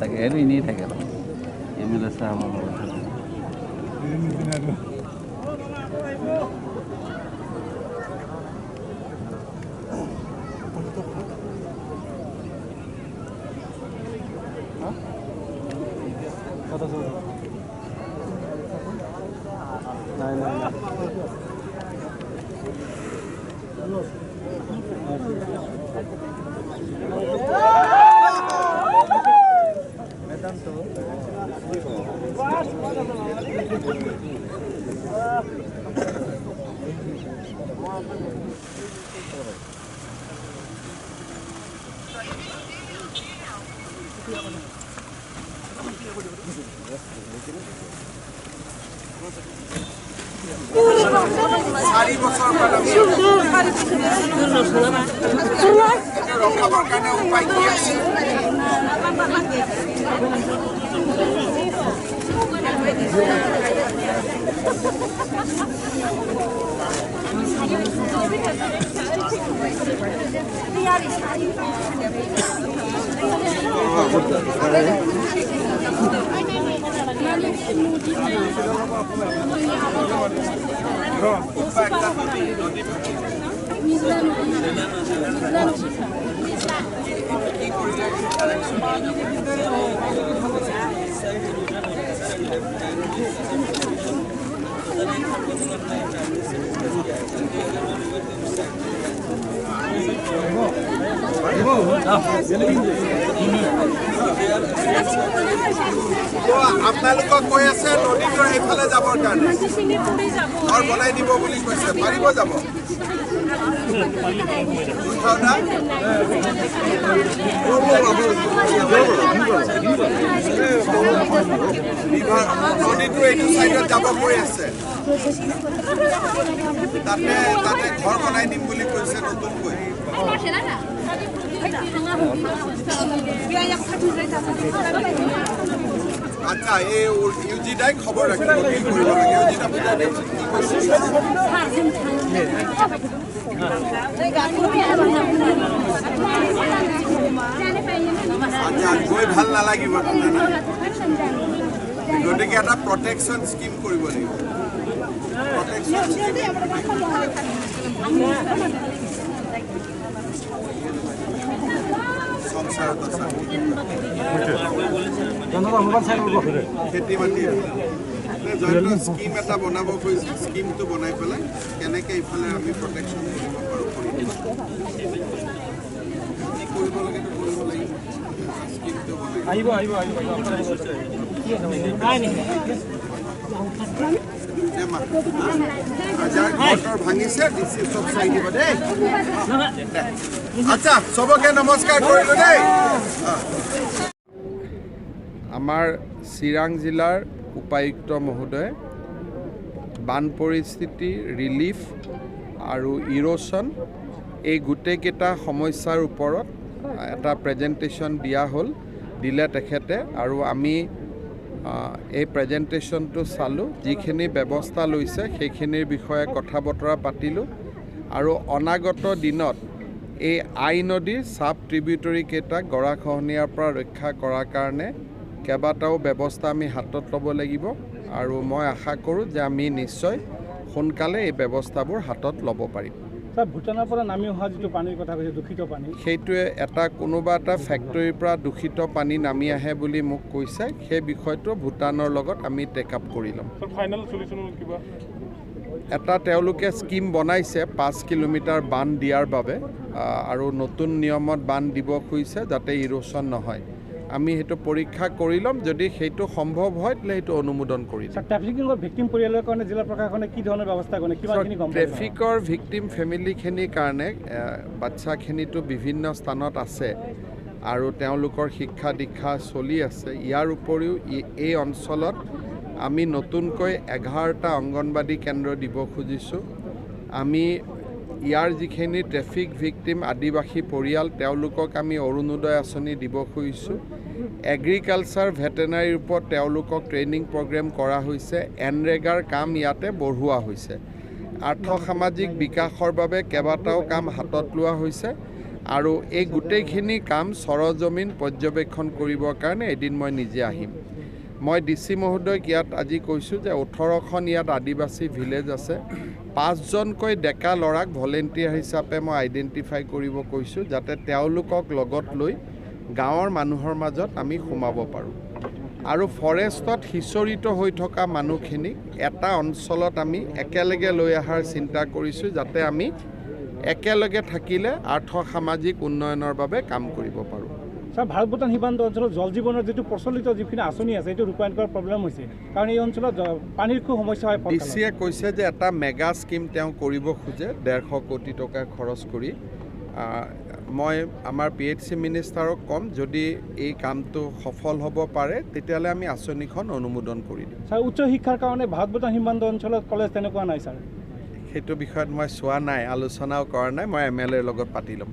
থাকে সেইটো এনেই থাকে MLA চাহাবৰ চাৰি বছৰ ৰখাবৰ কাৰণে উপায় কি আছে আপোনালোকক কৈ আছে নদীটোৰ এইফালে যাবৰ কাৰণে ঘৰ বনাই দিব বুলি কৈছে পাৰিব যাব নদীটো এইটো চাইডত যাব কৈ আছে তাতে ঘৰ বনাই দিম বুলি কৈছে নতুনকৈ আচ্ছা এই ইউজিদাই খবৰ ৰাখিব কি কৰিব লাগে ইউজিদা বুজাই কি কৈছে আচ্ছা গৈ ভাল নালাগিব গতিকে এটা প্ৰটেকশ্যন স্কিম কৰিব লাগিব প্ৰটেকশ্যন খেতি বাতি জয়ন্ত স্কিম এটা বনাব কৈছে স্কিমটো বনাই পেলাই কেনেকৈ ইফালে আমি প্ৰটেকশ্যন কৰিব পাৰোঁ কি কৰিব লাগে কৰিব লাগিব স্কিমটো ভাঙিছে চব চাই দিব দেই আচ্ছা চবকে নমস্কাৰ কৰিলোঁ দেই আমাৰ চিৰাং জিলাৰ উপায়ুক্ত মহোদয় বান পৰিস্থিতি ৰিলিফ আৰু ইৰোশ্যন এই গোটেইকেইটা সমস্যাৰ ওপৰত এটা প্ৰেজেণ্টেশ্যন দিলে তেখেতে আৰু আমি এই প্ৰেজেণ্টেশ্যনটো চালোঁ যিখিনি ব্যৱস্থা লৈছে সেইখিনিৰ বিষয়ে কথা বতৰা পাতিলোঁ আৰু অনাগত দিনত এই আই নদীৰ চাব ট্ৰিবিউটৰীকেইটাক গৰাখহনীয়াৰ পৰা ৰক্ষা কৰাৰ কাৰণে কেইবাটাও ব্যৱস্থা আমি হাতত ল'ব লাগিব আৰু মই আশা কৰোঁ যে আমি নিশ্চয় সোনকালে এই ব্যৱস্থাবোৰ হাতত ল'ব পাৰিম ভূটানৰ পৰা নামি অহা যিটো পানীৰ কথা কৈছে দূষিত পানী সেইটোৱে কোনোবা এটা ফেক্টৰীৰ পৰা দূষিত পানী নামি আহে বুলি মোক কৈছে সেই বিষয়টো ভূটানৰ লগত আমি টেক আপ কৰি ল'ম এটা তেওঁলোকে স্কিম বনাইছে 5 কিলোমিটাৰ বান্ধ দিয়াৰ বাবে আৰু নতুন নিয়মত বান্ধ দিব খুজিছে যাতে ইৰোশ্যন নহয় আমি সেইটো পৰীক্ষা কৰি ল'ম যদি সেইটো সম্ভৱ হয় তেতিয়াহ'লে সেইটো অনুমোদন কৰি দিম ট্ৰেফিকৰ ভিক্টিম পৰিয়ালৰ কাৰণে জিলা প্ৰশাসনে কি ধৰণৰ ব্যৱস্থা কৰে কিমানখিনি গম ট্ৰেফিকৰ ভিক্টিম ফেমিলিখিনিৰ কাৰণে বাচ্চাখিনিতো বিভিন্ন স্থানত আছে আৰু তেওঁলোকৰ শিক্ষা দীক্ষা চলি আছে ইয়াৰ উপৰিও এই অঞ্চলত আমি নতুনকৈ 11টা অংগনবাদী কেন্দ্ৰ দিব খুজিছোঁ আমি ইয়াৰ যিখিনি ট্ৰেফিক ভিক্টিম আদিবাসী পৰিয়াল তেওঁলোকক আমি অৰুণোদয় আঁচনি দিব খুজিছোঁ এগ্ৰিকালচাৰ ভেটেনাৰীৰ ওপৰত তেওঁলোকক ট্ৰেইনিং প্ৰগ্ৰেম কৰা হৈছে এনৰেগাৰ কাম ইয়াতে বঢ়োৱা হৈছে আৰ্থ সামাজিক বিকাশৰ বাবে কেইবাটাও কাম হাতত লোৱা হৈছে আৰু এই গোটেইখিনি কাম সৰজমিন পৰ্যবেক্ষণ কৰিবৰ কাৰণে এদিন মই নিজে আহিম মই DC মহোদয়ক ইয়াত আজি কৈছোঁ যে 18খন ইয়াত আদিবাসী ভিলেজ আছে 5জনকৈ ডেকা ল'ৰাক ভলেণ্টিয়াৰ হিচাপে মই আইডেণ্টিফাই কৰিব কৈছোঁ যাতে তেওঁলোকক লগত লৈ গাঁৱৰ মানুহৰ মাজত আমি সোমাব পাৰোঁ আৰু ফৰেষ্টত সিঁচৰিত হৈ থকা মানুহখিনিক এটা অঞ্চলত আমি একেলগে লৈ অহাৰ চিন্তা কৰিছোঁ যাতে আমি একেলগে থাকিলে আৰ্থ সামাজিক উন্নয়নৰ বাবে কাম কৰিব পাৰোঁ স্যাৰ ভাৰত ভূটান সীমান্ত অঞ্চলত জল জীৱনৰ যিটো প্ৰচলিত যিখিনি আঁচনি আছে এইটো ৰূপায়ণ কৰাৰ প্ৰব্লেম হৈছে কাৰণ এই অঞ্চলত পানীৰ খুব সমস্যা হয় DCয়ে কৈছে যে এটা মেগা স্কিম তেওঁ কৰিব খোজে 150 কোটি টকা খৰচ কৰি মই আমাৰ PHC মিনিষ্টাৰক ক'ম যদি এই কামটো সফল হ'ব পাৰে তেতিয়াহ'লে আমি আঁচনিখন অনুমোদন কৰি দিম স্যাৰ উচ্চ শিক্ষাৰ কাৰণে ভাৰত ভূটান সীমান্ত অঞ্চলত কলেজ তেনেকুৱা নাই স্যাৰ সেইটো বিষয়ত মই চোৱা নাই আলোচনাও কৰা নাই মই MLAৰ লগত পাতি ল'ম